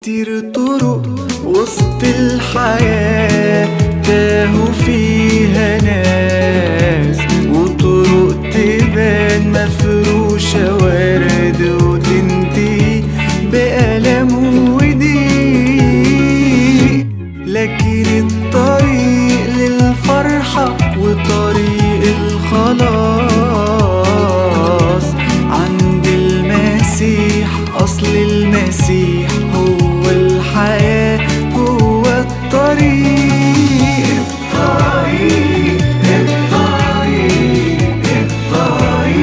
كتير طرق وسط الحياة تاهوا فيها ناس، وطرق تبان مفروشة ورد وتنتهي بألم وضيق، لكن الطريق للفرحة وطريق الخلاص عند المسيح. أصل المسيح هو الحياة، هو الطريق الطريق الطريق الطريق الطريق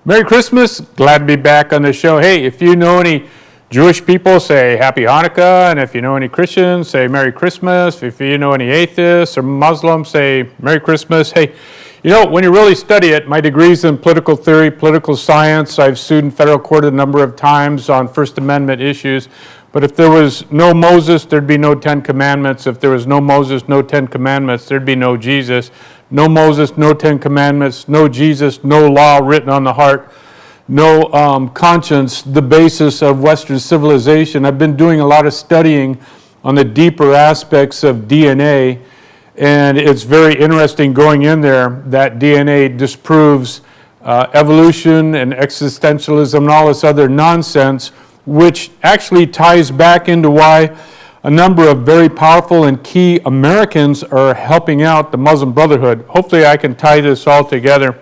Merry Christmas. Glad to be back on the show. Hey, if you know any Jewish people, say Happy Hanukkah. And if you know any Christians, say Merry Christmas. If you know any atheists or Muslims, say Merry Christmas. Hey, you know, when you really study it, my degree's in political theory, political science. I've sued in federal court a number of times on First Amendment issues. But if there was no Moses, there'd be no Ten Commandments. If there was no Moses, no Ten Commandments, there'd be no Jesus. No Moses, no Ten Commandments, no Jesus, no law written on the heart, no conscience, the basis of Western civilization. I've been doing a lot of studying on the deeper aspects of DNA, and it's very interesting going in there that DNA disproves evolution and existentialism and all this other nonsense, which actually ties back into why a number of very powerful and key Americans are helping out the Muslim Brotherhood. Hopefully I can tie this all together.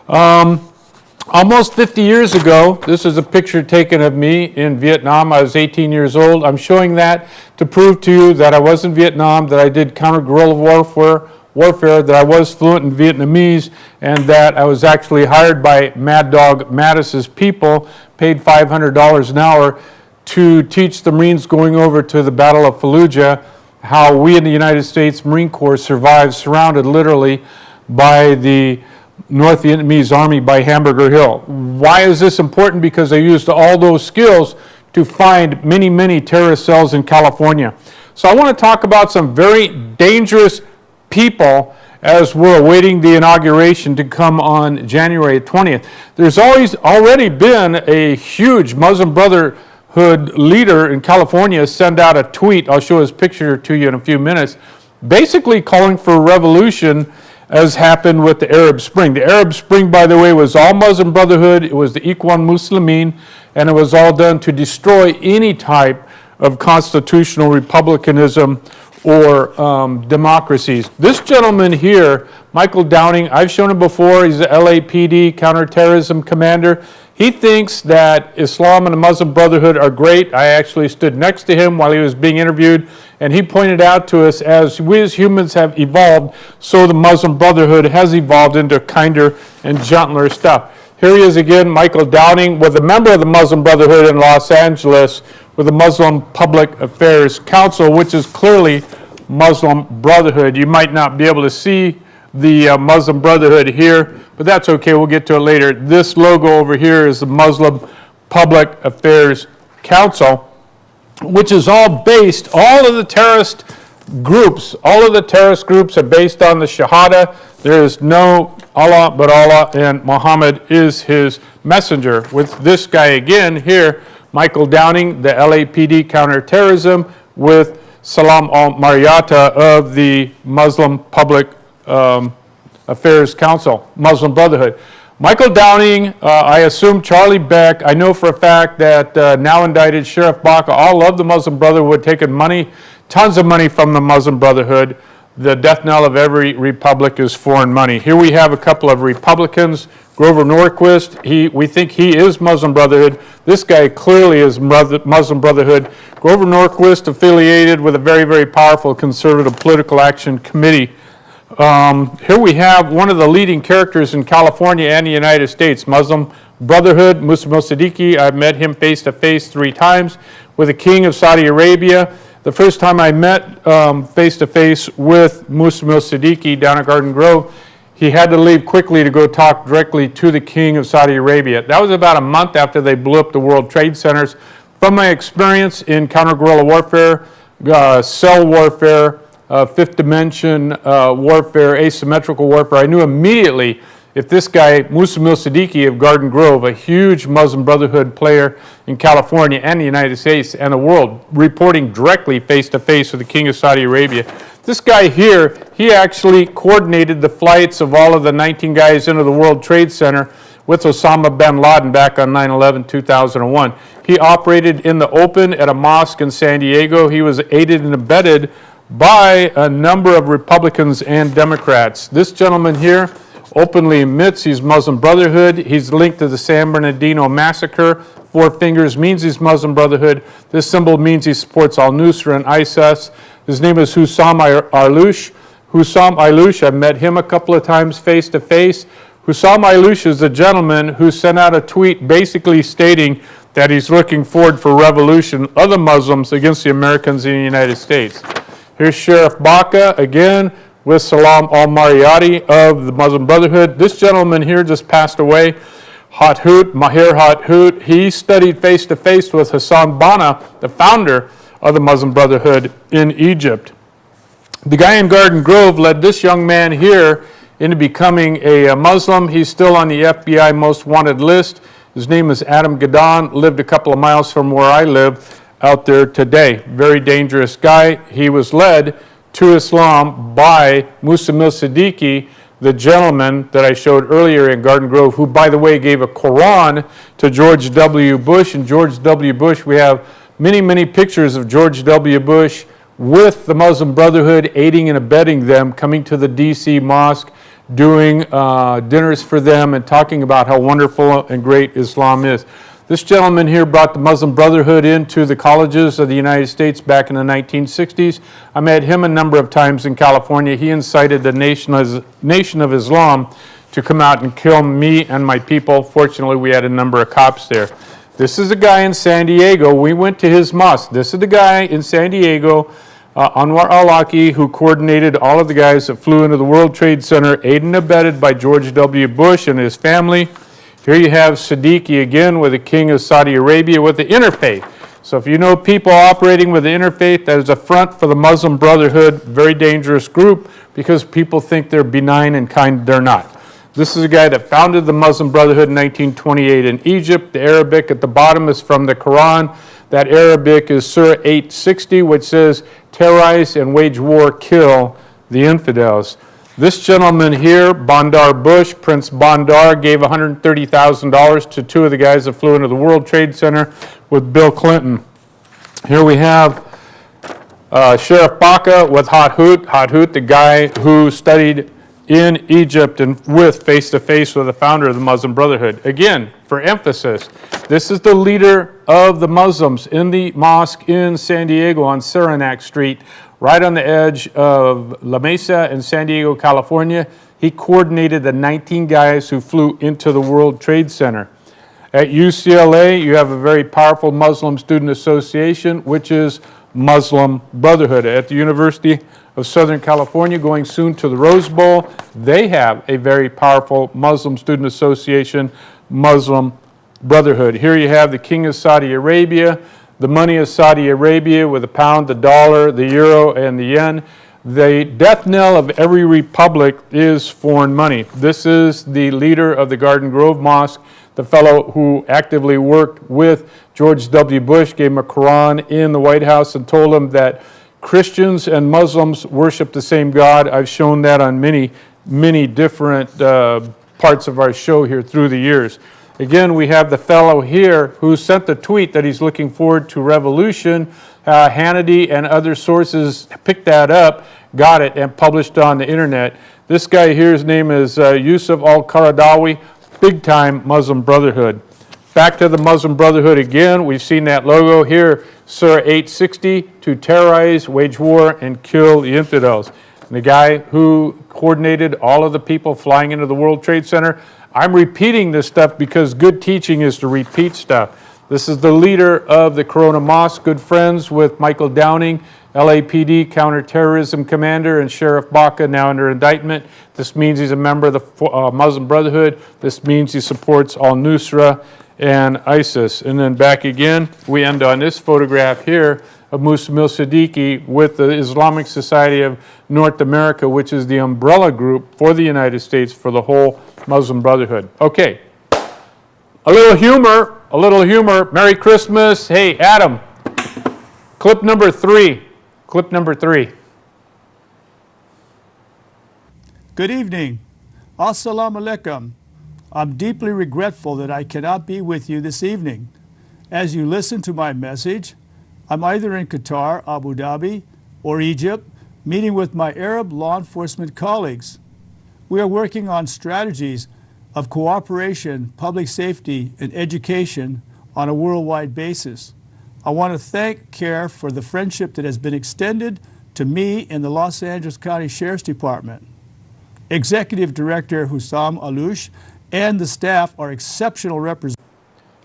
Almost 50 years ago, this is a picture taken of me in Vietnam. I was 18 years old. I'm showing that to prove to you that I was in Vietnam, that I did counter-guerrilla warfare, that I was fluent in Vietnamese, and that I was actually hired by Mad Dog Mattis's people, paid $500 an hour, to teach the Marines going over to the Battle of Fallujah how we in the United States Marine Corps survived, surrounded literally by the North Vietnamese Army by Hamburger Hill. Why is this important? Because I used all those skills to find many, many terrorist cells in California. So I want to talk about some very dangerous people as we're awaiting the inauguration to come on January 20th. There's already been a huge Muslim Brotherhood leader in California send out a tweet, I'll show his picture to you in a few minutes, basically calling for a revolution as happened with the Arab Spring. The Arab Spring, by the way, was all Muslim Brotherhood, it was the Ikhwan Muslimin, and it was all done to destroy any type of constitutional republicanism or democracies. This gentleman here, Michael Downing, I've shown him before, he's the LAPD counterterrorism commander. He thinks that Islam and the Muslim Brotherhood are great. I actually stood next to him while he was being interviewed, and he pointed out to us, as we as humans have evolved, so the Muslim Brotherhood has evolved into kinder and gentler stuff. Here he is again, Michael Downing, with a member of the Muslim Brotherhood in Los Angeles, with the Muslim Public Affairs Council, which is clearly Muslim Brotherhood. You might not be able to see the Muslim Brotherhood here, but that's okay, we'll get to it later. This logo over here is the Muslim Public Affairs Council, which is all based, all of the terrorist groups are based on the Shahada. There is no Allah but Allah, and Muhammad is his messenger. With this guy again here, Michael Downing, the LAPD counterterrorism, with Salam al-Mariyata of the Muslim Public Affairs Council, Muslim Brotherhood. Michael Downing, I assume Charlie Beck, I know for a fact that now indicted Sheriff Baca all love the Muslim Brotherhood, taking money, tons of money from the Muslim Brotherhood. The death knell of every republic is foreign money. Here we have a couple of Republicans. Grover Norquist, we think he is Muslim Brotherhood. This guy clearly is Muslim Brotherhood. Grover Norquist affiliated with a very, very powerful conservative political action committee Here we have one of the leading characters in California and the United States, Muslim Brotherhood, Muslim Siddiqui. I've met him face to face 3 times with the King of Saudi Arabia. The first time I met face to face with Muslim Siddiqui down at Garden Grove, he had to leave quickly to go talk directly to the King of Saudi Arabia. That was about a month after they blew up the World Trade Centers. From my experience in counter-guerrilla warfare, cell warfare, fifth dimension warfare, asymmetrical warfare, I knew immediately if this guy, Muslim Siddiqui of Garden Grove, a huge Muslim Brotherhood player in California and the United States and the world, reporting directly face to face with the King of Saudi Arabia. This guy here, he actually coordinated the flights of all of the 19 guys into the World Trade Center with Osama bin Laden back on 9/11/2001. He operated in the open at a mosque in San Diego. He was aided and abetted by a number of Republicans and Democrats. This gentleman here openly admits he's Muslim Brotherhood. He's linked to the San Bernardino massacre. 4 fingers means he's Muslim Brotherhood. This symbol means he supports al-Nusra and ISIS. His name is Hussam Ayloush. Hussam Ayloush, I've met him a couple of times face to face. Hussam Ayloush is the gentleman who sent out a tweet basically stating that he's looking forward for revolution of the Muslims against the Americans in the United States. Here's Sheriff Baca again with Salam al-Mariyati of the Muslim Brotherhood. This gentleman here just passed away, Mahir Hathout. He studied face to face with Hassan Banna, the founder of the Muslim Brotherhood in Egypt. The guy in Garden Grove led this young man here into becoming a Muslim. He's still on the FBI most wanted list. His name is Adam Gadon, lived a couple of miles from where I live out there today. Very dangerous guy. He was led to Islam by Muslim Siddiqui, the gentleman that I showed earlier in Garden Grove, who, by the way, gave a Quran to George W. Bush. And George W. Bush, we have many, many pictures of George W. Bush with the Muslim Brotherhood, aiding and abetting them, coming to the D.C. mosque, doing dinners for them and talking about how wonderful and great Islam is. This gentleman here brought the Muslim Brotherhood into the colleges of the United States back in the 1960s. I met him a number of times in California. He incited the Nation of Islam to come out and kill me and my people. Fortunately, we had a number of cops there. This is a guy in San Diego. We went to his mosque. This is the guy in San Diego, Anwar al-Awlaki, who coordinated all of the guys that flew into the World Trade Center, aided and abetted by George W. Bush and his family. Here you have Siddiqui again with the King of Saudi Arabia with the interfaith. So if you know people operating with the interfaith, that is a front for the Muslim Brotherhood, very dangerous group because people think they're benign and kind. They're not. This is a guy that founded the Muslim Brotherhood in 1928 in Egypt. The Arabic at the bottom is from the Quran. That Arabic is Surah 860, which says, terrorize and wage war, kill the infidels. This gentleman here, Bandar Bush, Prince Bandar, gave $130,000 to 2 of the guys that flew into the World Trade Center with Bill Clinton. Here we have Sheriff Baca with Hathout, the guy who studied in Egypt and with face-to-face with the founder of the Muslim Brotherhood. Again, for emphasis, this is the leader of the Muslims in the mosque in San Diego on Saranac Street, right on the edge of La Mesa in San Diego, California. He coordinated the 19 guys who flew into the World Trade Center. At UCLA, you have a very powerful Muslim Student Association, which is Muslim Brotherhood. At the University of Southern California, going soon to the Rose Bowl, they have a very powerful Muslim Student Association, Muslim Brotherhood. Here you have the King of Saudi Arabia, the money of Saudi Arabia with the pound, the dollar, the euro, and the yen. The death knell of every republic is foreign money. This is the leader of the Garden Grove Mosque, the fellow who actively worked with George W. Bush, gave him a Quran in the White House and told him that Christians and Muslims worship the same God. I've shown that on many, many different parts of our show here through the years. Again, we have the fellow here who sent the tweet that he's looking forward to revolution. Hannity and other sources picked that up, got it, and published on the internet. This guy here, his name is Yusuf al-Qaradawi, big-time Muslim Brotherhood. Back to the Muslim Brotherhood again. We've seen that logo here, Surah 860, to terrorize, wage war, and kill the infidels. And the guy who coordinated all of the people flying into the World Trade Center. I'm repeating this stuff because good teaching is to repeat stuff. This is the leader of the Corona Mosque, good friends with Michael Downing, LAPD counterterrorism commander, and Sheriff Baca, now under indictment. This means he's a member of the Muslim Brotherhood. This means he supports al-Nusra and ISIS. And then back again, we end on this photograph here of Muslim Siddiqui with the Islamic Society of North America, which is the umbrella group for the United States for the whole Muslim Brotherhood. Okay, a little humor. Merry Christmas. Hey, Adam, clip number 3. Clip number 3. Good evening. Assalamu alaikum. I'm deeply regretful that I cannot be with you this evening. As you listen to my message, I'm either in Qatar, Abu Dhabi, or Egypt, meeting with my Arab law enforcement colleagues. We are working on strategies of cooperation, public safety, and education on a worldwide basis. I want to thank CARE for the friendship that has been extended to me in the Los Angeles County Sheriff's Department. Executive Director Hussam Alouche and the staff are exceptional representatives.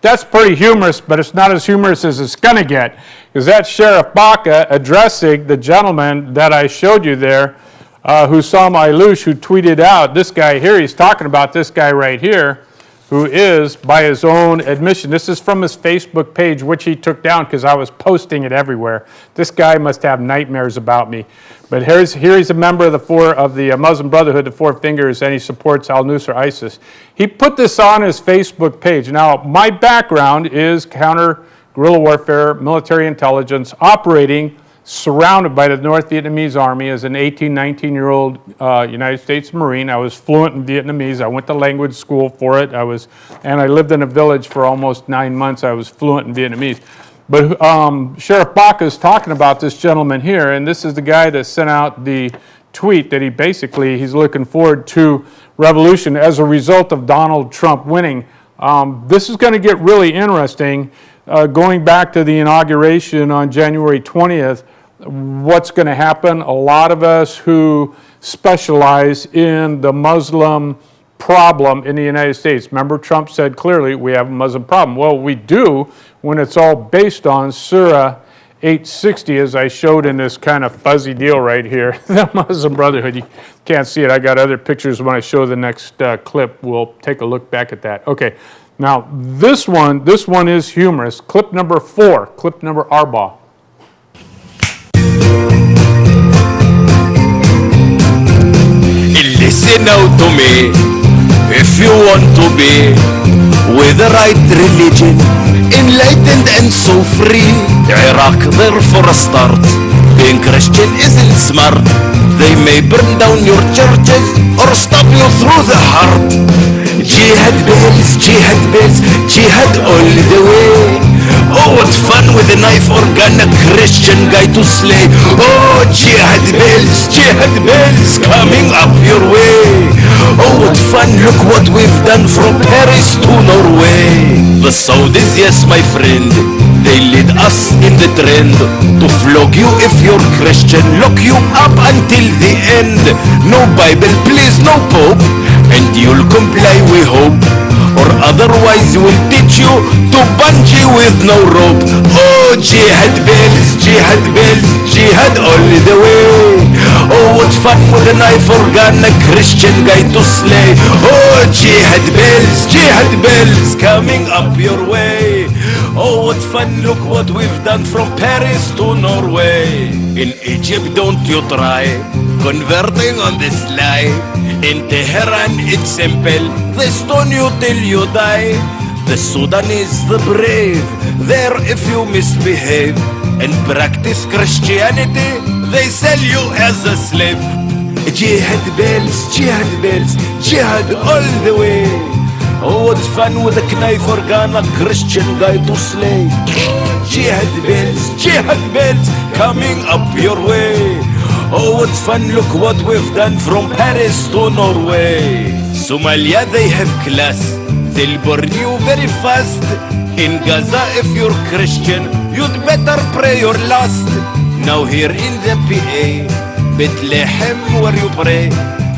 That's pretty humorous, but it's not as humorous as it's going to get, because that's Sheriff Baca addressing the gentleman that I showed you there, Hussam Alouche, who tweeted out this guy here. He's talking about this guy right here, who is, by his own admission, this is from his Facebook page, which he took down because I was posting it everywhere. This guy must have nightmares about me. But here he's a member of the Muslim Brotherhood, the Four Fingers, and he supports al-Nusra ISIS. He put this on his Facebook page. Now, my background is counter-guerrilla warfare, military intelligence, operating surrounded by the North Vietnamese Army as an 18, 19-year-old United States Marine. I was fluent in Vietnamese. I went to language school for it. And I lived in a village for almost 9 months. I was fluent in Vietnamese. But Sheriff Baca is talking about this gentleman here, and this is the guy that sent out the tweet that he's looking forward to revolution as a result of Donald Trump winning. This is going to get really interesting. Going back to the inauguration on January 20th, what's going to happen? A lot of us who specialize in the Muslim problem in the United States. Remember, Trump said clearly we have a Muslim problem. Well, we do when it's all based on Surah 860, as I showed in this kind of fuzzy deal right here, the Muslim Brotherhood. You can't see it. I got other pictures when I show the next clip. We'll take a look back at that. Okay, now this one is humorous. Clip number 4, clip number Arba. Listen out to me, if you want to be with the right religion, enlightened and so free. Iraq there for a start, being Christian isn't smart. They may burn down your churches or stop you through the heart. Jihad bells, jihad all the way. Oh, what fun with a knife or gun, a Christian guy to slay. Oh, jihad bells coming up your way. Oh, what fun, look what we've done from Paris to Norway. The Saudis, yes my friend, they lead us in the trend to flog you if you're Christian, lock you up until the end. No Bible, please, no Pope, and you'll comply, we hope, or otherwise we'll teach you to bungee with no rope. Oh, jihad bells, jihad all the way. Oh, what fun with a knife or gun, a Christian guy to slay. Oh, jihad bells coming up your way. Oh, what fun, look what we've done from Paris to Norway. In Egypt, don't you try converting on the sly. In Tehran, it's simple, they stone you till you die. The Sudanese, the brave, there if you misbehave and practice Christianity, they sell you as a slave. Jihad bells, jihad all the way. Oh, what fun with a knife or gun, a Christian guy to slay. Jihad bells coming up your way. Oh, what fun, look what we've done from Paris to Norway. Somalia, they have class, they'll burn you very fast. In Gaza, if you're Christian, you'd better pray your last. Now here in the PA, Bethlehem where you pray,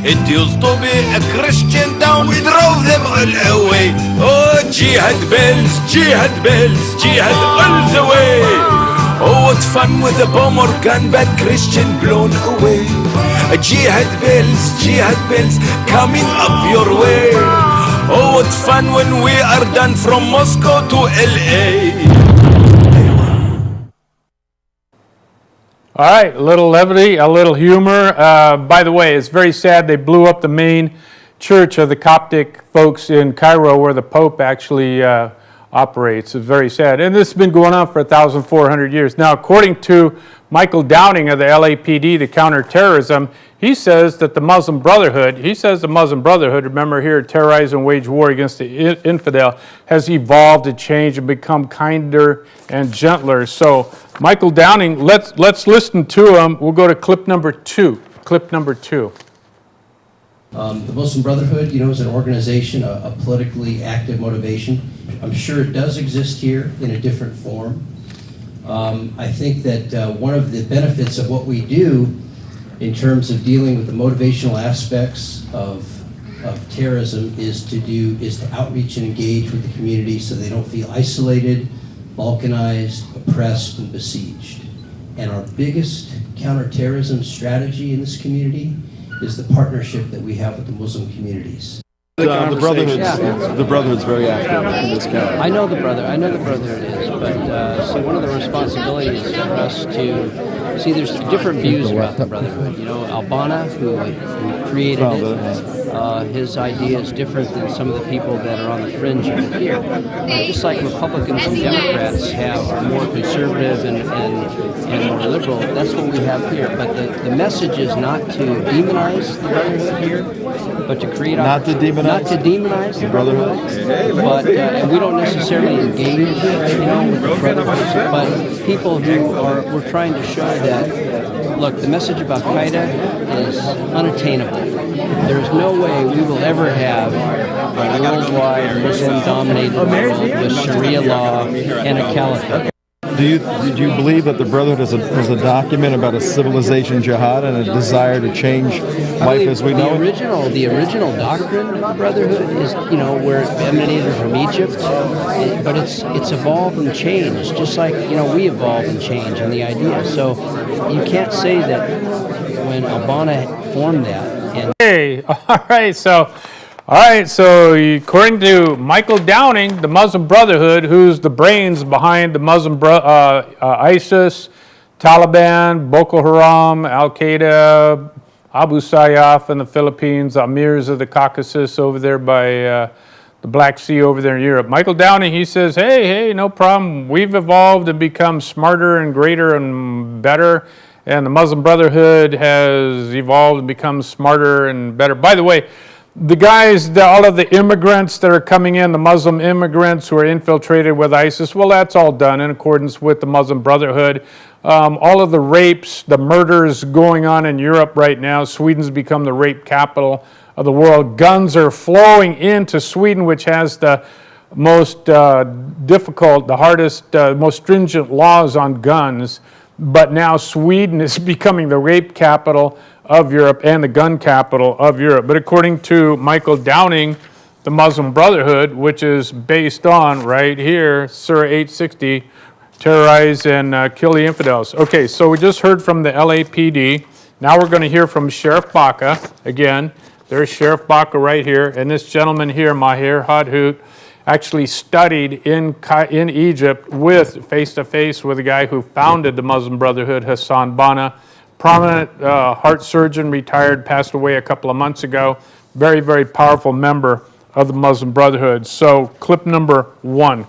It used to be a Christian town, we drove them all away. Oh, jihad bells, jihad bells, jihad all the way. Oh, what fun with a bomb or gun, bad Christian blown away. Jihad bells coming up your way. Oh, what fun when we are done from Moscow to LA. All right, a little levity, a little humor. By the way, it's very sad they blew up the main church of the Coptic folks in Cairo where the Pope actually operates. It's very sad. And this has been going on for 1,400 years. Now, according to Michael Downing of the LAPD, the counterterrorism, he says that the Muslim Brotherhood, remember here, terrorize and wage war against the infidel, has evolved and changed and become kinder and gentler. So, Michael Downing, let's listen to him. We'll go to clip number two. The Muslim Brotherhood, is an organization, a politically active motivation. I'm sure it does exist here in a different form. I think that one of the benefits of what we do in terms of dealing with the motivational aspects of terrorism is to outreach and engage with the community so they don't feel isolated, balkanized, oppressed, and besieged. And our biggest counterterrorism strategy in this community is the partnership that we have with the Muslim communities. The Brotherhood's very active in this county. I know the Brotherhood is, but see, one of the responsibilities for us to see, there's different views about the Brotherhood. Albana, who created it, his idea is different than some of the people that are on the fringe of it here. Just like Republicans and Democrats are more conservative and more liberal, that's what we have here. But the message is not to demonize the Brotherhood here, but to create Not to demonize the Brotherhood, but and we don't necessarily engage, with the Brotherhood, but people who we're trying to show that, look, the message of Al-Qaeda is unattainable. There's no way we will ever have a worldwide Muslim-dominated world with Sharia law and a caliphate. Do you believe that the Brotherhood is a document about a civilization jihad and a desire to change life as we know it? The original doctrine of the Brotherhood is, where it emanated from Egypt, but it's evolved and changed, just like, we evolve and change in the idea. So you can't say that when Albana formed that. Hey, all right, so according to Michael Downing, the Muslim Brotherhood, who's the brains behind the Muslim ISIS, Taliban, Boko Haram, Al-Qaeda, Abu Sayyaf in the Philippines, Amirs of the Caucasus over there by the Black Sea over there in Europe. Michael Downing, he says, hey, no problem. We've evolved and become smarter and greater and better. And the Muslim Brotherhood has evolved and become smarter and better. By the way, the guys, all of the immigrants that are coming in, the Muslim immigrants who are infiltrated with ISIS, well, that's all done in accordance with the Muslim Brotherhood. All of the rapes, the murders going on in Europe right now, Sweden's become the rape capital of the world. Guns are flowing into Sweden, which has the most difficult, the hardest, most stringent laws on guns. But now Sweden is becoming the rape capital of Europe and the gun capital of Europe. But according to Michael Downing, the Muslim Brotherhood, which is based on, right here, Surah 860, terrorize and kill the infidels. Okay, so we just heard from the LAPD. Now we're going to hear from Sheriff Baca. Again, there's Sheriff Baca right here. And this gentleman here, Maher Hadhout, actually studied in Egypt with face-to-face with a guy who founded the Muslim Brotherhood, Hassan Banna, prominent heart surgeon, retired, passed away a couple of months ago. Very, very powerful member of the Muslim Brotherhood. So clip number one.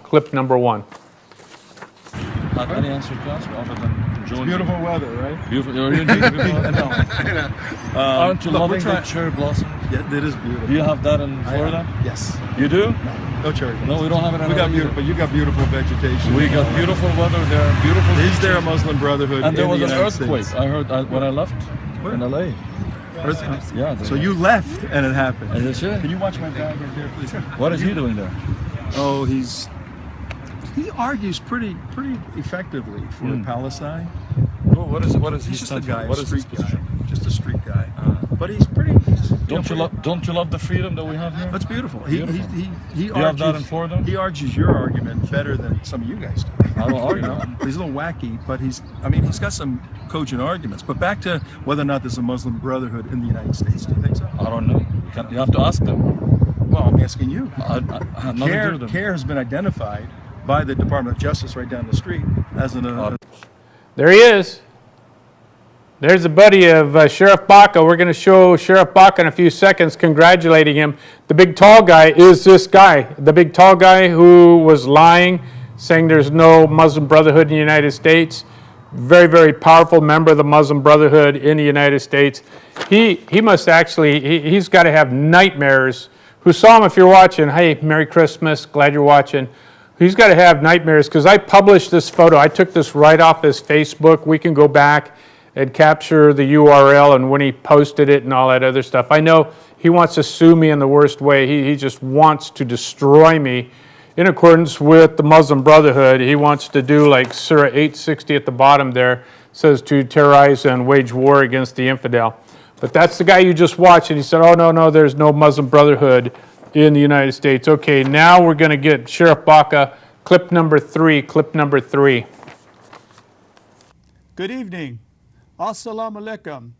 Have any answer to ask other than enjoying Beautiful weather, right? Beautiful. You're enjoying beautiful weather? Aren't you loving the cherry blossom? Yeah, it is beautiful. Do you have that in Florida? Yes. You do? No cherry. No, we don't have it in We got LA. beautiful, but you got beautiful vegetation. We got beautiful weather there, beautiful Is there a beaches. Muslim Brotherhood And there in was the an United earthquake. States? I heard when I left in LA. Yeah. So you left and it happened. And it's it. Can you watch my dad right there, please? What is he doing there? Oh, he argues pretty effectively for Palestine. What is he He's just a standing guy, for? What a is his street guy, position? just a street guy. But he's Don't you love the freedom that we have here? That's beautiful. Beautiful. He you have that in Florida? He argues your argument better than some of you guys do. I don't argue. He's a little wacky, but he's got some cogent arguments. But back to whether or not there's a Muslim Brotherhood in the United States. Do you think so? I don't know. You have to ask them. Well, I'm asking you. I have nothing to do with them. CARE has been identified by the Department of Justice right down the street as an. There he is. There's a buddy of Sheriff Baca. We're going to show Sheriff Baca in a few seconds, congratulating him. The big tall guy is this guy. The big tall guy who was lying, saying there's no Muslim Brotherhood in the United States. Very, very powerful member of the Muslim Brotherhood in the United States. He must actually, he's got to have nightmares. Who saw him if you're watching? Hey, Merry Christmas, glad you're watching. He's got to have nightmares because I published this photo. I took this right off his Facebook. We can go back and capture the URL and when he posted it and all that other stuff. I know he wants to sue me in the worst way. He just wants to destroy me in accordance with the Muslim Brotherhood. He wants to do like Surah 860 at the bottom there, says to terrorize and wage war against the infidel. But that's the guy you just watched, and he said, oh, no, there's no Muslim Brotherhood in the United States. Okay, now we're going to get Sheriff Baca, clip number 3. Good evening. Assalamu alaikum.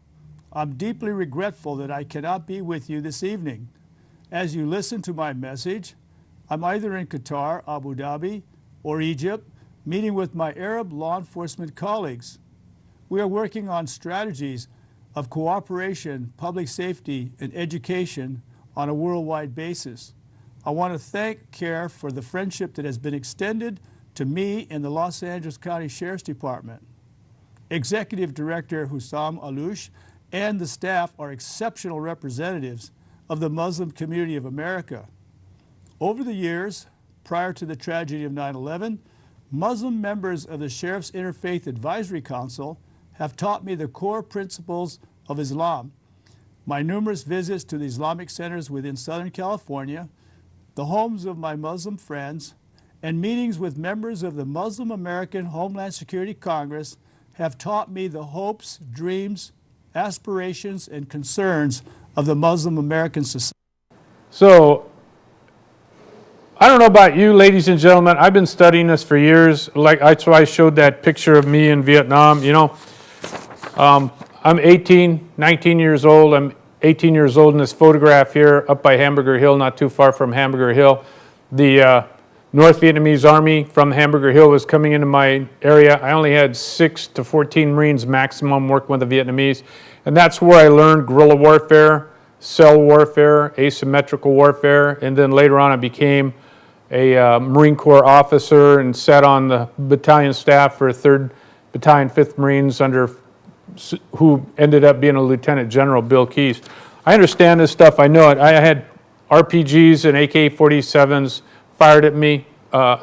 I'm deeply regretful that I cannot be with you this evening. As you listen to my message, I'm either in Qatar, Abu Dhabi, or Egypt, meeting with my Arab law enforcement colleagues. We are working on strategies of cooperation, public safety, and education on a worldwide basis. I want to thank CARE for the friendship that has been extended to me and the Los Angeles County Sheriff's Department. Executive Director Hussam Alouche and the staff are exceptional representatives of the Muslim community of America. Over the years, prior to the tragedy of 9/11, Muslim members of the Sheriff's Interfaith Advisory Council have taught me the core principles of Islam. My numerous visits to the Islamic centers within Southern California, the homes of my Muslim friends, and meetings with members of the Muslim American Homeland Security Congress have taught me the hopes, dreams, aspirations, and concerns of the Muslim American society. So, I don't know about you, ladies and gentlemen. I've been studying this for years. That's why I showed that picture of me in Vietnam. You know, I'm 19 years old. I'm 18 years old in this photograph here up by Hamburger Hill, not too far from Hamburger Hill. The North Vietnamese Army from Hamburger Hill was coming into my area. I only had 6 to 14 Marines maximum working with the Vietnamese. And that's where I learned guerrilla warfare, cell warfare, asymmetrical warfare. And then later on I became a Marine Corps officer and sat on the battalion staff for 3rd Battalion, 5th Marines who ended up being a Lieutenant General, Bill Keys. I understand this stuff. I know it. I had RPGs and AK-47s fired at me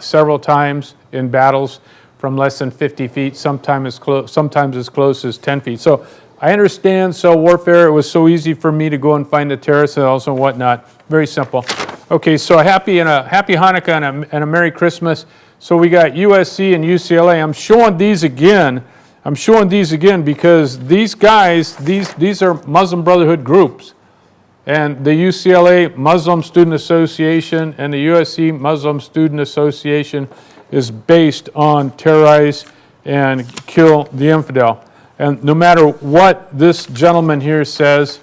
several times in battles from less than 50 feet, sometimes as close as 10 feet. So I understand cell warfare. It was so easy for me to go and find the terrorist cells and whatnot. Very simple. Okay, so a happy Hanukkah and a Merry Christmas. So we got USC and UCLA. I'm showing these again because these guys, these are Muslim Brotherhood groups. And the UCLA Muslim Student Association and the USC Muslim Student Association is based on terrorize and kill the infidel. And no matter what this gentleman here says,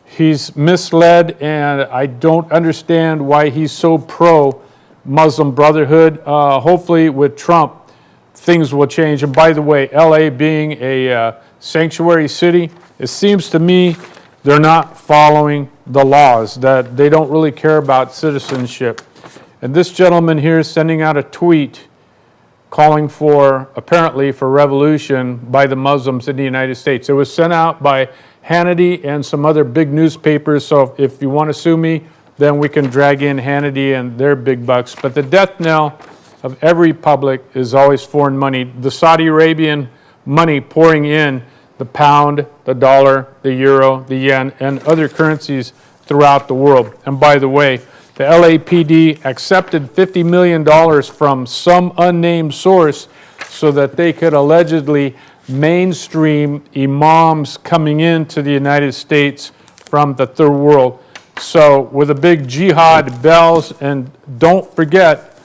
he's misled, and I don't understand why he's so pro-Muslim Brotherhood. Hopefully with Trump, things will change. And by the way, LA being a sanctuary city, it seems to me they're not following the laws, that they don't really care about citizenship. And this gentleman here is sending out a tweet calling for, apparently, for revolution by the Muslims in the United States. It was sent out by Hannity and some other big newspapers, so if you want to sue me, then we can drag in Hannity and their big bucks. But the death knell of every public is always foreign money. The Saudi Arabian money pouring in the pound, the dollar, the euro, the yen, and other currencies throughout the world. And by the way, the LAPD accepted $50 million from some unnamed source so that they could allegedly mainstream imams coming into the United States from the third world. So with a big jihad bells, and don't forget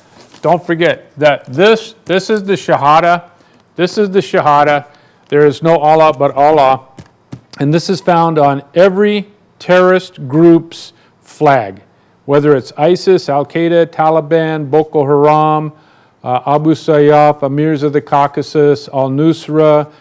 that this is the Shahada. This is the Shahada. There is no Allah but Allah. And this is found on every terrorist group's flag, whether it's ISIS, Al-Qaeda, Taliban, Boko Haram, Abu Sayyaf, Amirs of the Caucasus, Al-Nusra,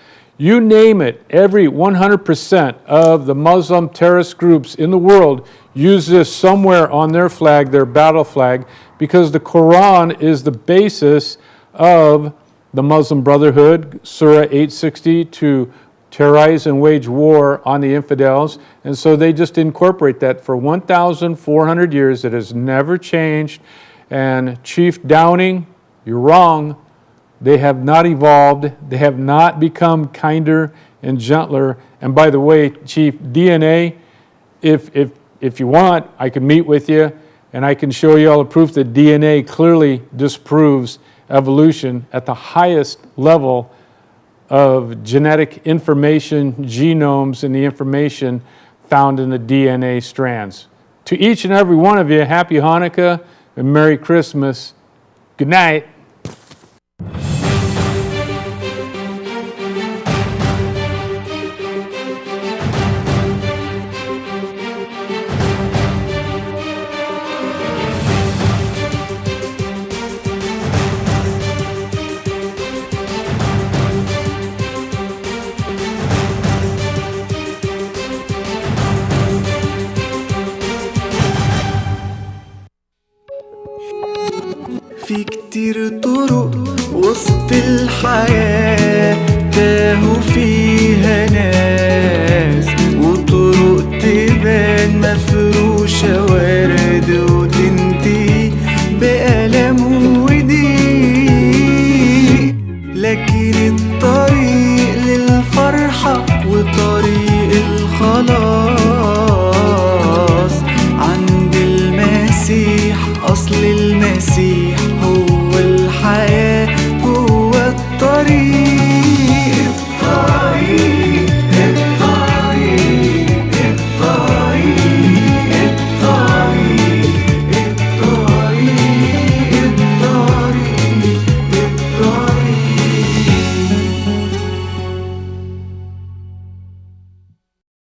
you name it. Every 100% of the Muslim terrorist groups in the world use this somewhere on their flag, their battle flag, because the Quran is the basis of the Muslim Brotherhood, Surah 860, to terrorize and wage war on the infidels. And so they just incorporate that for 1,400 years. It has never changed. And Chief Downing, you're wrong. They have not evolved. They have not become kinder and gentler. And by the way, Chief, DNA, if you want, I can meet with you and I can show you all the proof that DNA clearly disproves evolution at the highest level of genetic information, genomes, and the information found in the DNA strands. To each and every one of you, happy Hanukkah and Merry Christmas. Good night. في كتير طرق وسط الحياة تاهوا فيها ناس، وطرق تبان مفروشة ورا